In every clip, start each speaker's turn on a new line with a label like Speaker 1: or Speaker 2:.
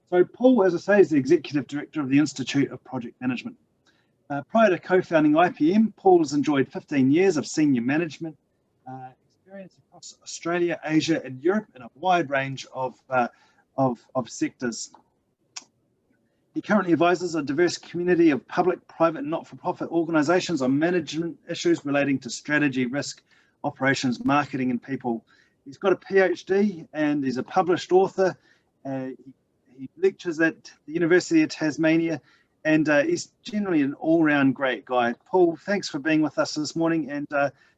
Speaker 1: So Paul, as I say, is the Executive Director of the Institute of Project Management. Prior to co-founding IPM, Paul has enjoyed 15 years of senior management experience across Australia, Asia and Europe in a wide range of sectors. He currently advises a diverse community of public, private and not-for-profit organisations on management issues relating to strategy, risk, operations, marketing and people. He's got a PhD and he's a published author. He lectures at the University of Tasmania and he's generally an all-round great guy. Paul, thanks for being with us this morning and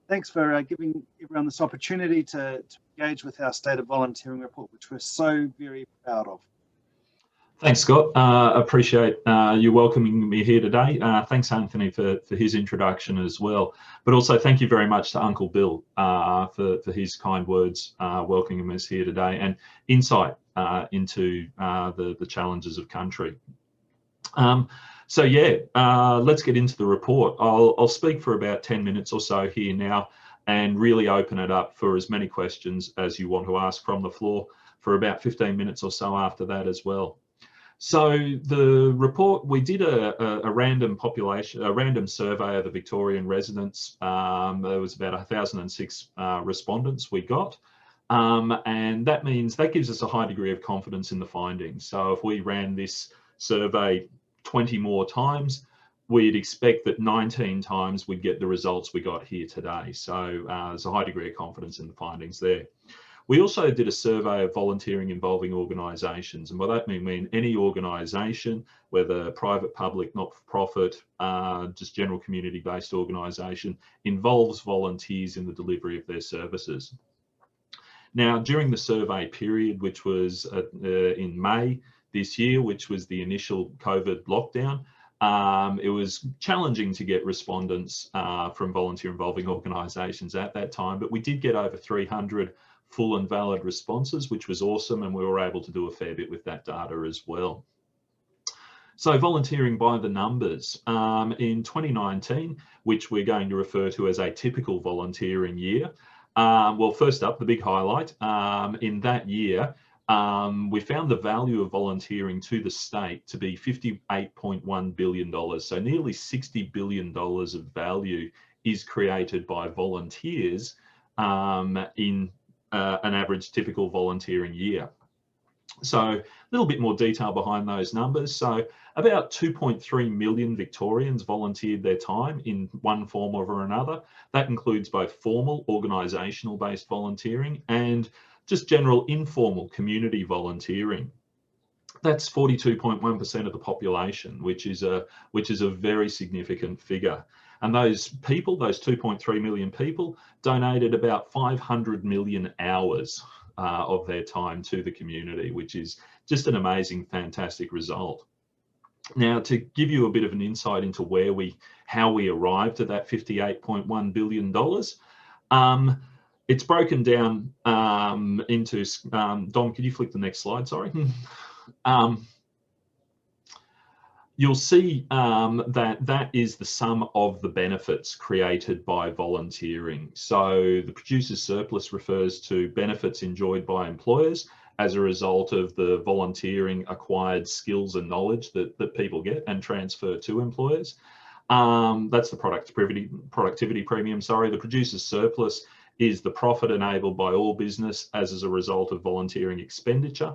Speaker 1: thanks for giving everyone this opportunity to engage with our State of Volunteering report, which we're so very proud of.
Speaker 2: Thanks, Scott. Appreciate you welcoming me here today. Thanks, Anthony, for his introduction as well. But also thank you very much to Uncle Bill for his kind words welcoming us here today and insight into the challenges of country. So yeah, let's get into the report. I'll speak for about 10 minutes or so here now and really open it up for as many questions as you want to ask from the floor for about 15 minutes or so after that as well. So the report, we did a random survey of the Victorian residents. There was about 1,006 respondents we got. And that means that gives us a high degree of confidence in the findings. So if we ran this survey 20 more times, we'd expect that 19 times we'd get the results we got here today. So there's a high degree of confidence in the findings there. We also did a survey of volunteering involving organisations, and by that we mean any organisation, whether private, public, not-for-profit, just general community-based organisation, involves volunteers in the delivery of their services. Now, during the survey period, which was in May this year, which was the initial COVID lockdown, it was challenging to get respondents from volunteer involving organisations at that time, but we did get over 300 full and valid responses, which was awesome, and we were able to do a fair bit with that data as well. So volunteering by the numbers. In 2019, which we're going to refer to as a typical volunteering year, well, first up, the big highlight, in that year, we found the value of volunteering to the state to be $58.1 billion. So nearly $60 billion of value is created by volunteers in an average typical volunteering year. So a little bit more detail behind those numbers. So about 2.3 million Victorians volunteered their time in one form or another. That includes both formal organisational based volunteering and just general informal community volunteering. That's 42.1% of the population, which is a very significant figure. And those people, those 2.3 million people, donated about 500 million hours of their time to the community, which is just an amazing, fantastic result. Now, to give you a bit of an insight into how we arrived at that $58.1 billion, it's broken down into, Dom, could you flick the next slide, sorry? You'll see that is the sum of the benefits created by volunteering. So the producer's surplus refers to benefits enjoyed by employers as a result of the volunteering acquired skills and knowledge that people get and transfer to employers. That's the productivity premium, sorry. The producer's surplus is the profit enabled by all business as a result of volunteering expenditure.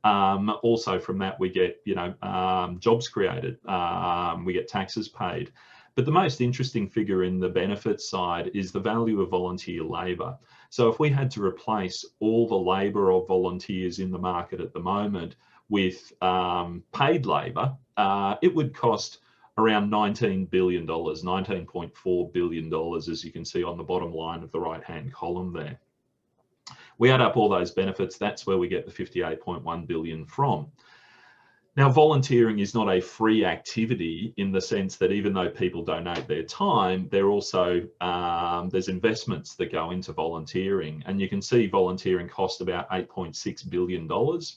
Speaker 2: Also from that we get, jobs created, we get taxes paid. But the most interesting figure in the benefits side is the value of volunteer labour. So if we had to replace all the labour of volunteers in the market at the moment with paid labour, it would cost around $19 billion, $19.4 billion, as you can see on the bottom line of the right-hand column there. We add up all those benefits, that's where we get the 58.1 billion from. Now, volunteering is not a free activity in the sense that even though people donate their time, they're also, there's investments that go into volunteering. And you can see volunteering cost about $8.6 billion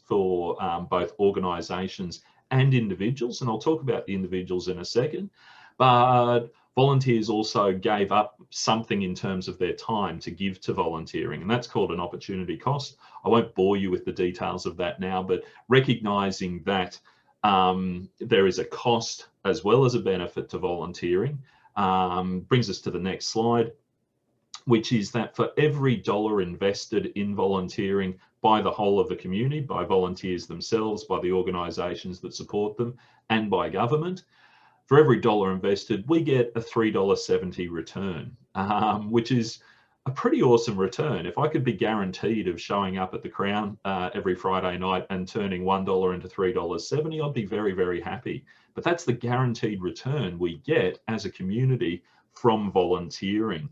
Speaker 2: for both organisations and individuals. And I'll talk about the individuals in a second. But Volunteers also gave up something in terms of their time to give to volunteering, and that's called an opportunity cost. I won't bore you with the details of that now, but recognizing that there is a cost as well as a benefit to volunteering brings us to the next slide, which is that for every dollar invested in volunteering by the whole of the community, by volunteers themselves, by the organisations that support them, and by government, for every dollar invested, we get a $3.70 return, which is a pretty awesome return. If I could be guaranteed of showing up at the Crown every Friday night and turning $1 into $3.70, I'd be very, very happy. But that's the guaranteed return we get as a community from volunteering.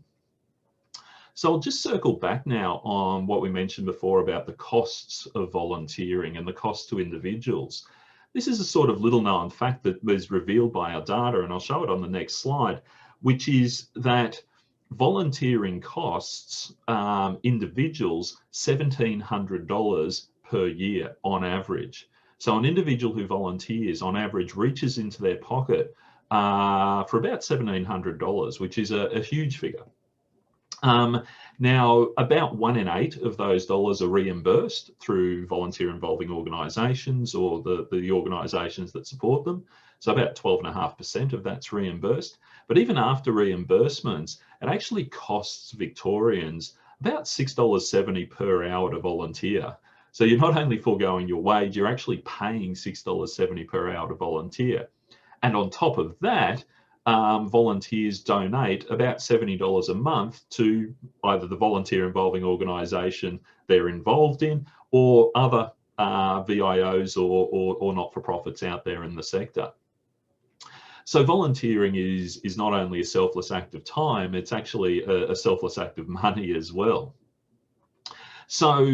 Speaker 2: So I'll just circle back now on what we mentioned before about the costs of volunteering and the cost to individuals. This is a sort of little known fact that was revealed by our data, and I'll show it on the next slide, which is that volunteering costs individuals $1,700 per year on average. So an individual who volunteers on average reaches into their pocket for about $1,700, which is a huge figure. Now, about 1 in 8 of those dollars are reimbursed through volunteer involving organisations or the organisations that support them. So about 12.5% of that's reimbursed. But even after reimbursements, it actually costs Victorians about $6.70 per hour to volunteer. So you're not only foregoing your wage, you're actually paying $6.70 per hour to volunteer. And on top of that, volunteers donate about $70 a month to either the volunteer involving organisation they're involved in or other VIOs or not-for-profits out there in the sector. So volunteering is not only a selfless act of time, it's actually a selfless act of money as well. So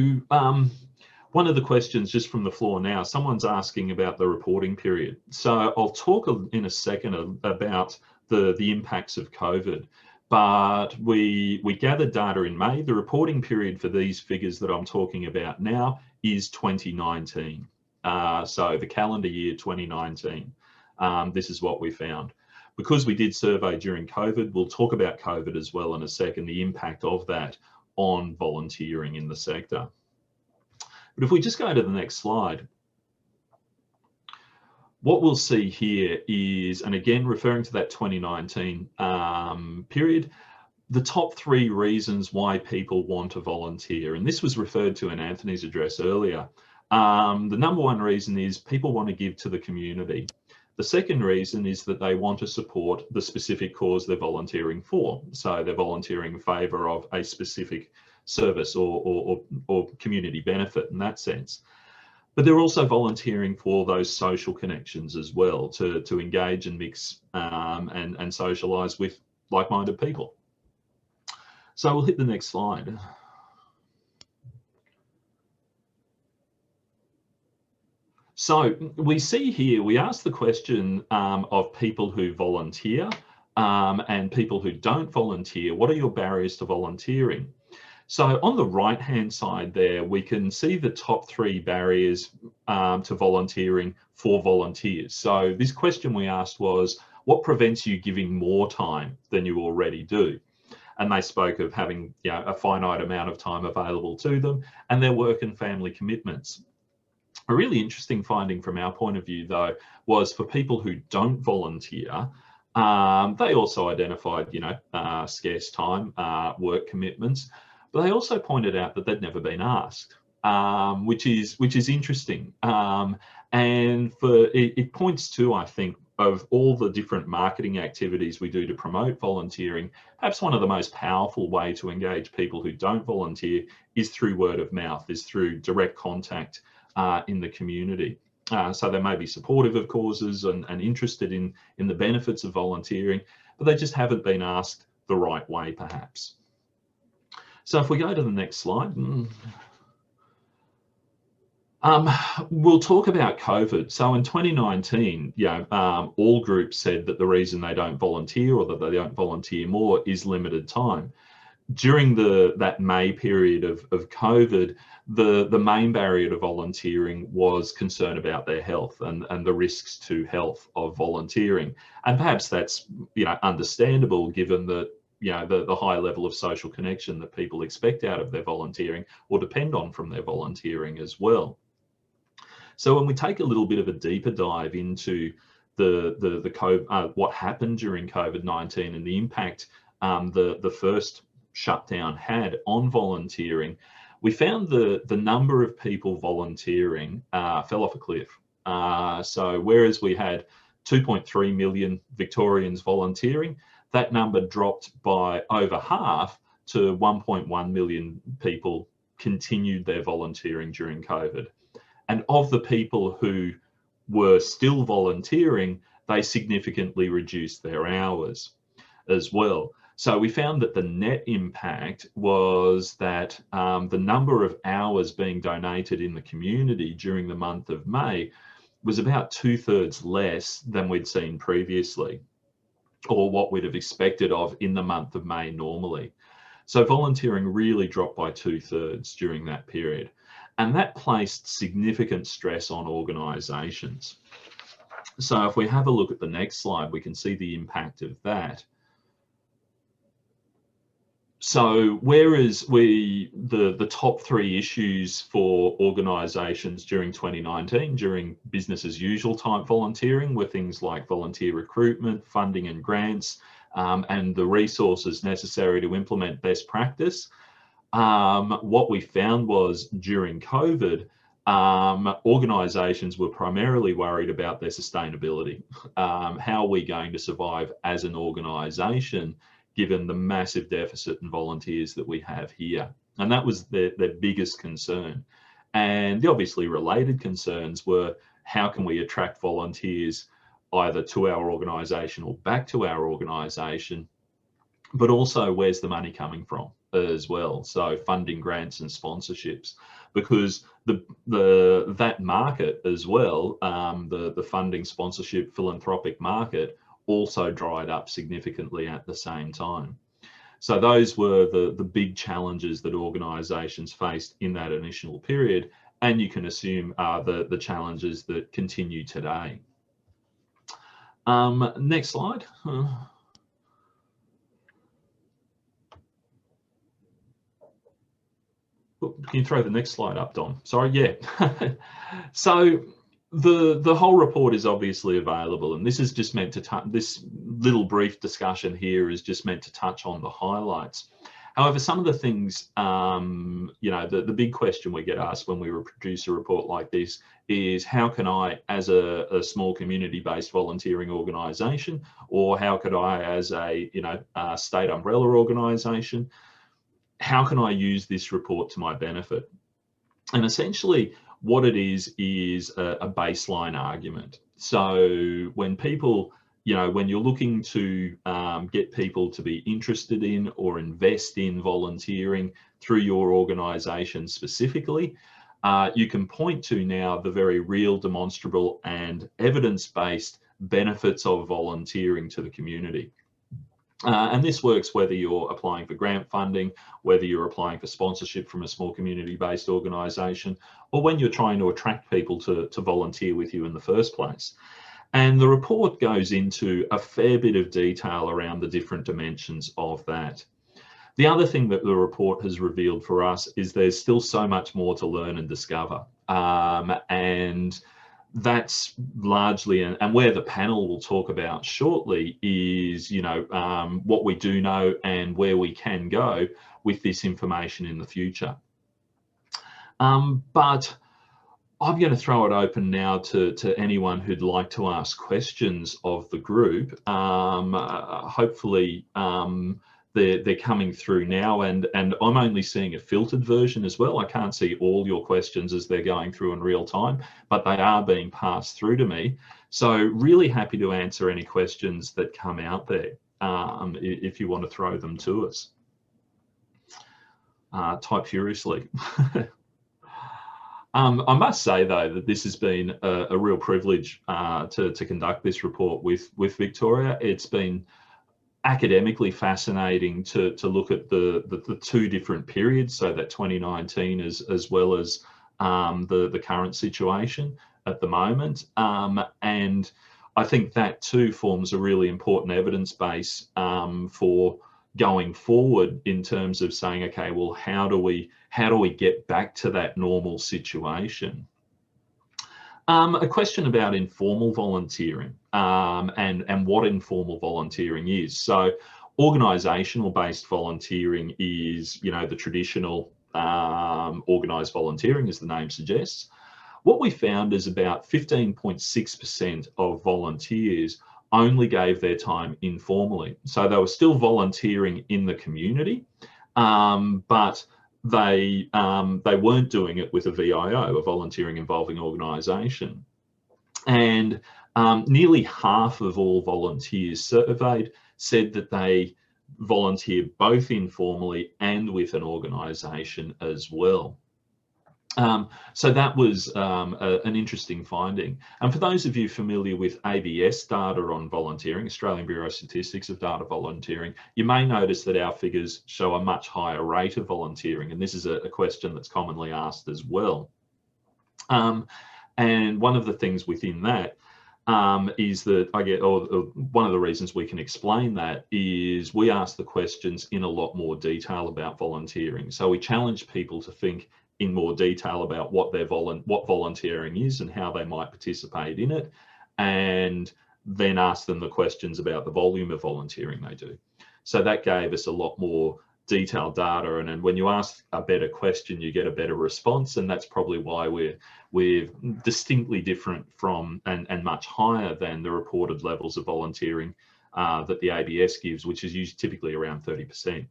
Speaker 2: one of the questions just from the floor now, someone's asking about the reporting period. So I'll talk in a second about the impacts of COVID, but we gathered data in May. The reporting period for these figures that I'm talking about now is 2019. So the calendar year 2019. This is what we found. Because we did survey during COVID, we'll talk about COVID as well in a second, the impact of that on volunteering in the sector. But if we just go to the next slide, what we'll see here is, and again, referring to that 2019 period, the top 3 reasons why people want to volunteer. And this was referred to in Anthony's address earlier. The number 1 reason is people want to give to the community. The second reason is that they want to support the specific cause they're volunteering for. So they're volunteering in favour of a specific service or community benefit in that sense. But they're also volunteering for those social connections as well, to engage and mix and socialise with like-minded people. So we'll hit the next slide. So we see here, we ask the question of people who volunteer and people who don't volunteer, what are your barriers to volunteering? So on the right-hand side there, we can see the top 3 barriers to volunteering for volunteers. So this question we asked was, what prevents you giving more time than you already do? And they spoke of having, you know, a finite amount of time available to them and their work and family commitments. A really interesting finding from our point of view, though, was for people who don't volunteer, they also identified, you know, scarce time, work commitments. But they also pointed out that they'd never been asked, which is interesting. And it points to, I think, of all the different marketing activities we do to promote volunteering, perhaps one of the most powerful way to engage people who don't volunteer is through word of mouth, is through direct contact in the community. So they may be supportive of causes and interested in the benefits of volunteering, but they just haven't been asked the right way, perhaps. So if we go to the next slide, we'll talk about COVID. So in 2019, all groups said that the reason they don't volunteer or that they don't volunteer more is limited time. during that May period of COVID, the main barrier to volunteering was concern about their health and the risks to health of volunteering. And perhaps that's, understandable, given that, the high level of social connection that people expect out of their volunteering or depend on from their volunteering as well. So when we take a little bit of a deeper dive into what happened during COVID-19 and the impact the first shutdown had on volunteering, we found the number of people volunteering fell off a cliff. So whereas we had 2.3 million Victorians volunteering, that number dropped by over half to 1.1 million people continued their volunteering during COVID. And of the people who were still volunteering, they significantly reduced their hours as well. So we found that the net impact was that the number of hours being donated in the community during the month of May was about 2/3 less than we'd seen previously, or what we'd have expected of in the month of May normally. So volunteering really dropped by 2/3 during that period. And that placed significant stress on organisations. So if we have a look at the next slide, we can see the impact of that. So whereas the top 3 issues for organisations during 2019, during business as usual type volunteering, were things like volunteer recruitment, funding and grants, and the resources necessary to implement best practice, what we found was during COVID, organisations were primarily worried about their sustainability. How are we going to survive as an organisation given the massive deficit in volunteers that we have here? And that was their biggest concern. And the obviously related concerns were, how can we attract volunteers either to our organisation or back to our organisation, but also where's the money coming from as well? So funding, grants and sponsorships, because that market as well, the funding, sponsorship, philanthropic market, also dried up significantly at the same time. So those were the big challenges that organisations faced in that initial period, and you can assume are the challenges that continue today. Next slide. Can you throw the next slide up, Don? Sorry, yeah. So the whole report is obviously available, and this is just meant to this little brief discussion here is just meant to touch on the highlights. However, some of the things, the big question we get asked when we produce a report like this is, how can I, as a small community-based volunteering organisation, or how could I, as a state umbrella organisation, how can I use this report to my benefit? And essentially, what it is a baseline argument. So when people, when you're looking to get people to be interested in or invest in volunteering through your organisation specifically, you can point to now the very real, demonstrable and evidence-based benefits of volunteering to the community. And this works whether you're applying for grant funding, whether you're applying for sponsorship from a small community-based organisation, or when you're trying to attract people to volunteer with you in the first place. And the report goes into a fair bit of detail around the different dimensions of that. The other thing that the report has revealed for us is there's still so much more to learn and discover. And that's largely, and where the panel will talk about shortly is, what we do know and where we can go with this information in the future. But I'm going to throw it open now to anyone who'd like to ask questions of the group. Hopefully, they're coming through now, and I'm only seeing a filtered version as well. I can't see all your questions as they're going through in real time, but they are being passed through to me. So really happy to answer any questions that come out there, if you want to throw them to us. Type furiously. I must say, though, that this has been a real privilege to conduct this report with Victoria. It's been academically fascinating to look at the two different periods, so that 2019 as well as the current situation at the moment. And I think that too forms a really important evidence base for going forward in terms of saying, okay, well, how do we get back to that normal situation? A question about informal volunteering and what informal volunteering is. So organisational based volunteering is, you know, the traditional organised volunteering, as the name suggests. What we found is about 15.6% of volunteers only gave their time informally. So they were still volunteering in the community, but they weren't doing it with a VIO, a volunteering involving organisation. And nearly half of all volunteers surveyed said that they volunteer both informally and with an organisation as well. So that was an interesting finding. And for those of you familiar with ABS data on volunteering, Australian Bureau of Statistics of Data Volunteering, you may notice that our figures show a much higher rate of volunteering. And this is a question that's commonly asked as well. And one of the things within that is that one of the reasons we can explain that is we ask the questions in a lot more detail about volunteering. So we challenge people to think in more detail about what volunteering is and how they might participate in it, and then ask them the questions about the volume of volunteering they do. So that gave us a lot more detailed data, and then when you ask a better question, you get a better response, and that's probably why we're distinctly different from and much higher than the reported levels of volunteering that the ABS gives, which is usually typically around 30%.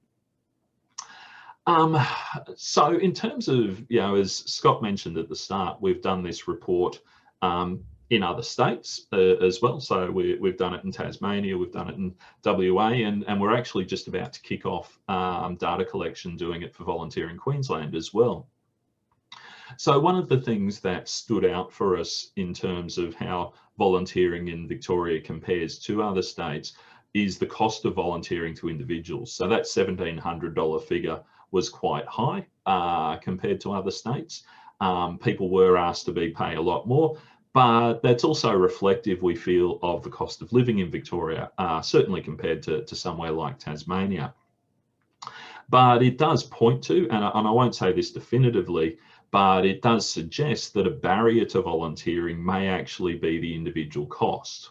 Speaker 2: So in terms of, you know, as Scott mentioned at the start, we've done this report in other states as well. So we've done it in Tasmania, we've done it in WA, and we're actually just about to kick off data collection, doing it for Volunteering Queensland as well. So one of the things that stood out for us in terms of how volunteering in Victoria compares to other states is the cost of volunteering to individuals. So that $1,700 figure was quite high compared to other states. People were asked to pay a lot more, but that's also reflective, we feel, of the cost of living in Victoria, certainly compared to somewhere like Tasmania. But it does point to, and I won't say this definitively, but it does suggest that a barrier to volunteering may actually be the individual cost.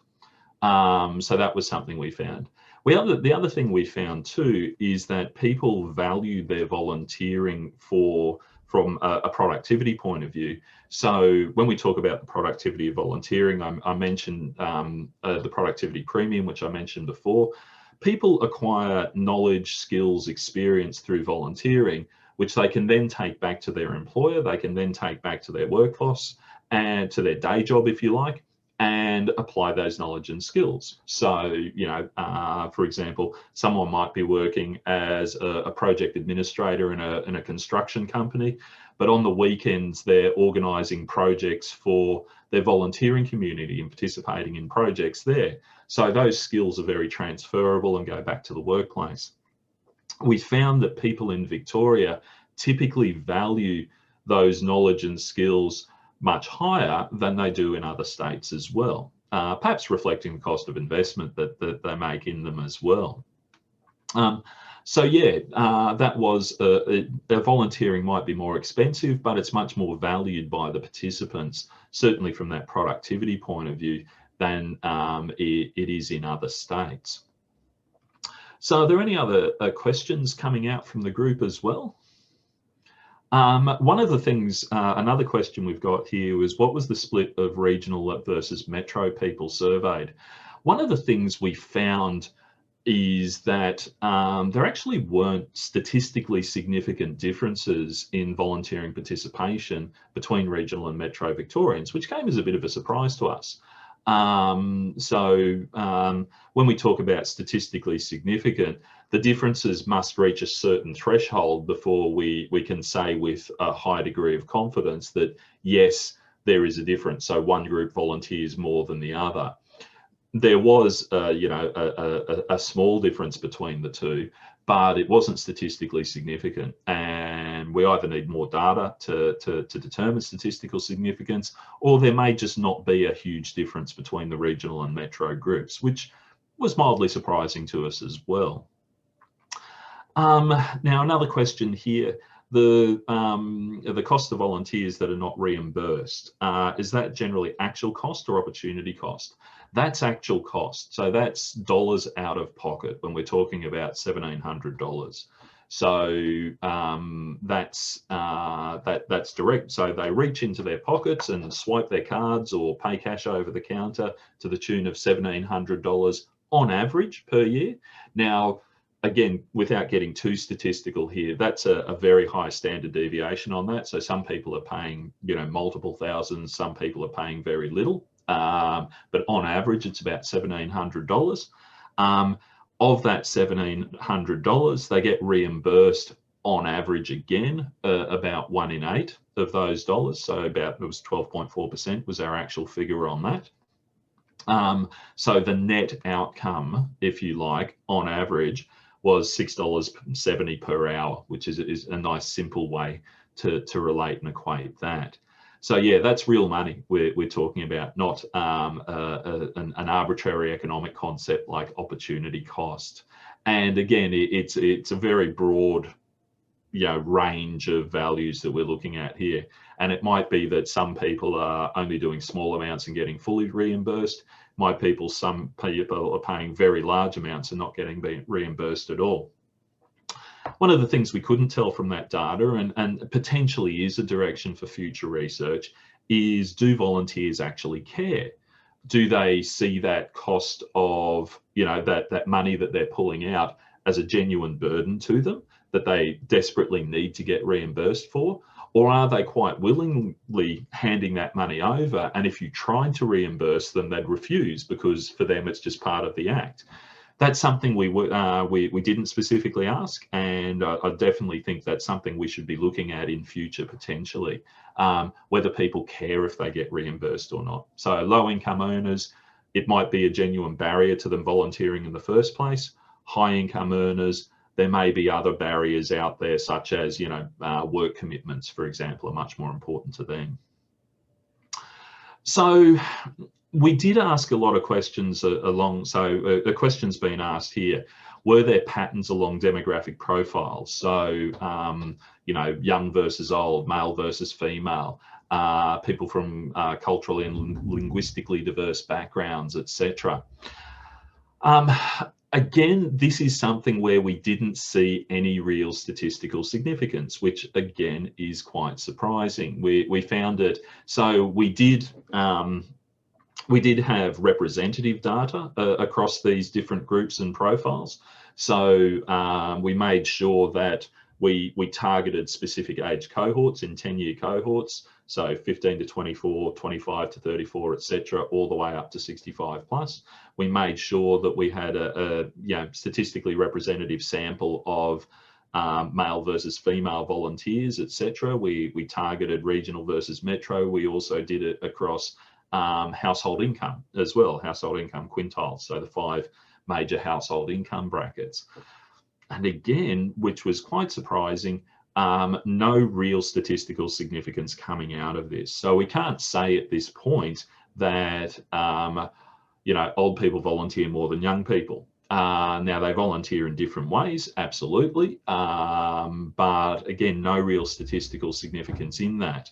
Speaker 2: So that was something we found. The other thing we found too is that people value their volunteering from a productivity point of view. So when we talk about the productivity of volunteering, I mentioned the productivity premium, which I mentioned before. People acquire knowledge, skills, experience through volunteering, which they can then take back to their employer, they can then take back to their workforce and to their day job, if you like, and apply those knowledge and skills. So, you know, for example, someone might be working as a project administrator in a construction company, but on the weekends they're organising projects for their volunteering community and participating in projects there. So those skills are very transferable and go back to the workplace. We found that people in Victoria typically value those knowledge and skills much higher than they do in other states as well, perhaps reflecting the cost of investment that they make in them as well. So yeah, that was volunteering might be more expensive, but it's much more valued by the participants, certainly from that productivity point of view, than it is in other states. So are there any other questions coming out from the group as well? One of the things, another question we've got here was, what was the split of regional versus metro people surveyed? One of the things we found is that there actually weren't statistically significant differences in volunteering participation between regional and metro Victorians, which came as a bit of a surprise to us. When we talk about statistically significant, the differences must reach a certain threshold before we can say with a high degree of confidence that yes, there is a difference. So one group volunteers more than the other. there was, you know, a small difference between the two, but it wasn't statistically significant. And we either need more data to determine statistical significance, or there may just not be a huge difference between the regional and metro groups, which was mildly surprising to us as well. Now, another question here. The cost of volunteers that are not reimbursed, is that generally actual cost or opportunity cost? That's actual cost. So that's dollars out of pocket when we're talking about $1,700. So that's direct. So they reach into their pockets and swipe their cards or pay cash over the counter to the tune of $1,700 on average per year. Now, again, without getting too statistical here, that's a very high standard deviation on that. So some people are paying, you know, multiple thousands, some people are paying very little, but on average, it's about $1,700. Of that $1,700, they get reimbursed on average again, about 1 in 8 of those dollars. So about, it was 12.4% was our actual figure on that. So the net outcome, if you like, on average, was $6.70 per hour, which is a nice simple way to relate and equate that. So yeah, that's real money we're talking about, not an arbitrary economic concept like opportunity cost. And again, it's a very broad, you know, range of values that we're looking at here. And it might be that some people are only doing small amounts and getting fully reimbursed. Some people are paying very large amounts and not getting reimbursed at all. One of the things we couldn't tell from that data, and potentially is a direction for future research, is do volunteers actually care? Do they see that cost of, you know, that money that they're pulling out as a genuine burden to them that they desperately need to get reimbursed for? Or are they quite willingly handing that money over? And if you tried to reimburse them, they'd refuse because for them, it's just part of the act. That's something we didn't specifically ask, and I definitely think that's something we should be looking at in future potentially, whether people care if they get reimbursed or not. So low-income earners, it might be a genuine barrier to them volunteering in the first place. High-income earners, there may be other barriers out there, such as, you know, work commitments, for example, are much more important to them. So we did ask a lot of questions along, so a question's been asked here. Were there patterns along demographic profiles? So, you know, young versus old, male versus female, people from culturally and linguistically diverse backgrounds, etc. Again, this is something where we didn't see any real statistical significance, which again is quite surprising. We found it, so we did have representative data across these different groups and profiles. So we made sure that we targeted specific age cohorts in 10-year cohorts, so 15 to 24, 25 to 34, etc., all the way up to 65 plus. We made sure that we had a you know, statistically representative sample of male versus female volunteers, etc. We targeted regional versus metro. We also did it across household income as well, household income quintiles, so the 5 major household income brackets. And again, which was quite surprising, no real statistical significance coming out of this. So we can't say at this point that, you know, old people volunteer more than young people. Now they volunteer in different ways, absolutely. But again, no real statistical significance in that.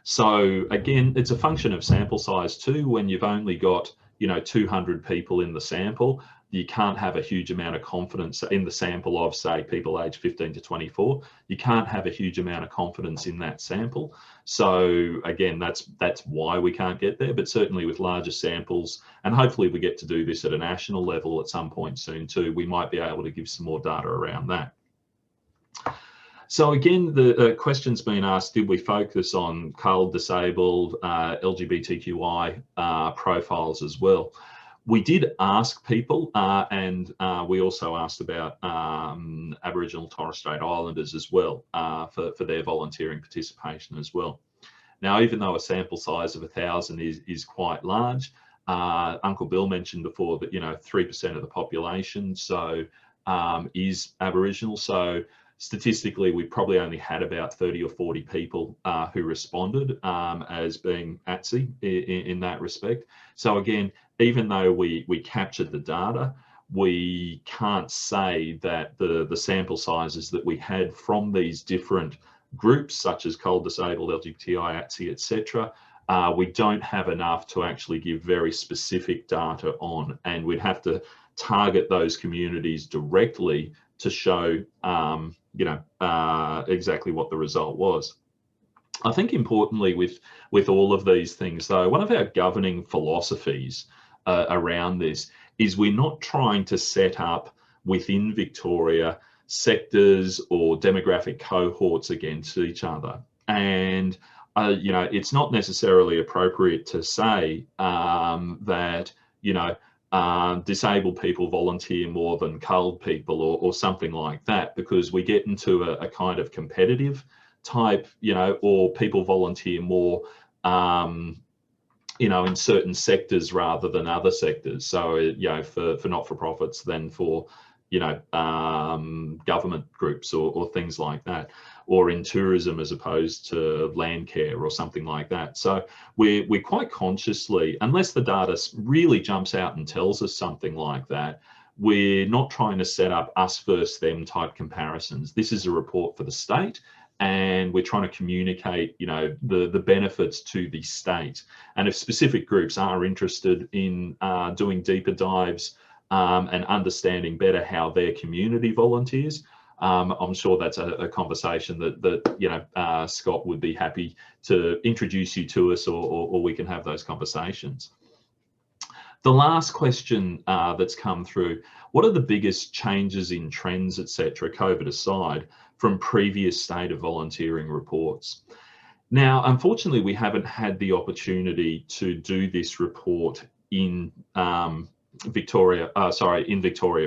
Speaker 2: So again, it's a function of sample size too. When you've only got, you know, 200 people in the sample, you can't have a huge amount of confidence in the sample of, say, people aged 15 to 24. You can't have a huge amount of confidence in that sample. So again, that's why we can't get there, but certainly with larger samples, and hopefully we get to do this at a national level at some point soon too, we might be able to give some more data around that. So again, the question's been asked, did we focus on CUL, disabled, LGBTQI profiles as well? We did ask people, and we also asked about Aboriginal Torres Strait Islanders as well for their volunteering participation as well. Now, even though a sample size of 1,000 is quite large, Uncle Bill mentioned before that, 3% of the population is Aboriginal. So statistically, we probably only had about 30 or 40 people who responded as being ATSI in that respect. So again, even though we captured the data, we can't say that the sample sizes that we had from these different groups, such as cold disabled, LGBTI, ATSI, etc., we don't have enough to actually give very specific data on, and we'd have to target those communities directly to show, exactly what the result was. I think importantly with all of these things, though, one of our governing philosophies around this is we're not trying to set up within Victoria sectors or demographic cohorts against each other. And it's not necessarily appropriate to say that, disabled people volunteer more than cold people or something like that, because we get into a kind of competitive type, or people volunteer more, in certain sectors rather than other sectors. So, for not-for-profits than for, government groups or things like that, or in tourism as opposed to land care or something like that. So we're quite consciously, unless the data really jumps out and tells us something like that, we're not trying to set up us versus them type comparisons. This is a report for the state, and we're trying to communicate, the benefits to the state. And if specific groups are interested in doing deeper dives and understanding better how their community volunteers, I'm sure that's a conversation that Scott would be happy to introduce you to us, or we can have those conversations. The last question that's come through: what are the biggest changes in trends, etc., COVID aside, from previous state of volunteering reports? Now, unfortunately, we haven't had the opportunity to do this report in Victoria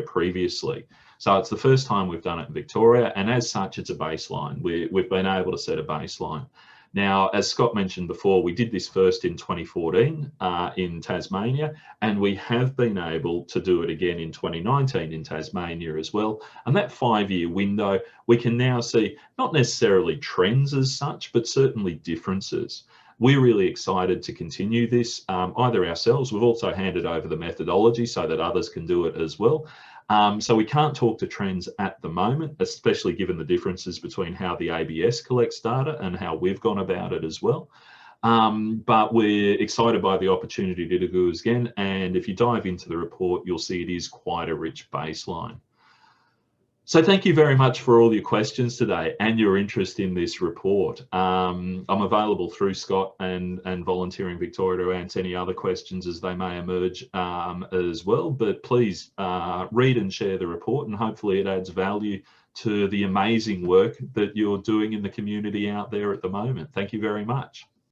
Speaker 2: previously. So it's the first time we've done it in Victoria, and as such, it's a baseline. We've been able to set a baseline. Now, as Scott mentioned before, we did this first in 2014 in Tasmania, and we have been able to do it again in 2019 in Tasmania as well. And that 5-year window, we can now see not necessarily trends as such, but certainly differences. We're really excited to continue this either ourselves. We've also handed over the methodology so that others can do it as well. So we can't talk to trends at the moment, especially given the differences between how the ABS collects data and how we've gone about it as well. But we're excited by the opportunity to do this again. And if you dive into the report, you'll see it is quite a rich baseline. So thank you very much for all your questions today and your interest in this report. I'm available through Scott and Volunteering Victoria to answer any other questions as they may emerge as well. But please read and share the report, and hopefully it adds value to the amazing work that you're doing in the community out there at the moment. Thank you very much.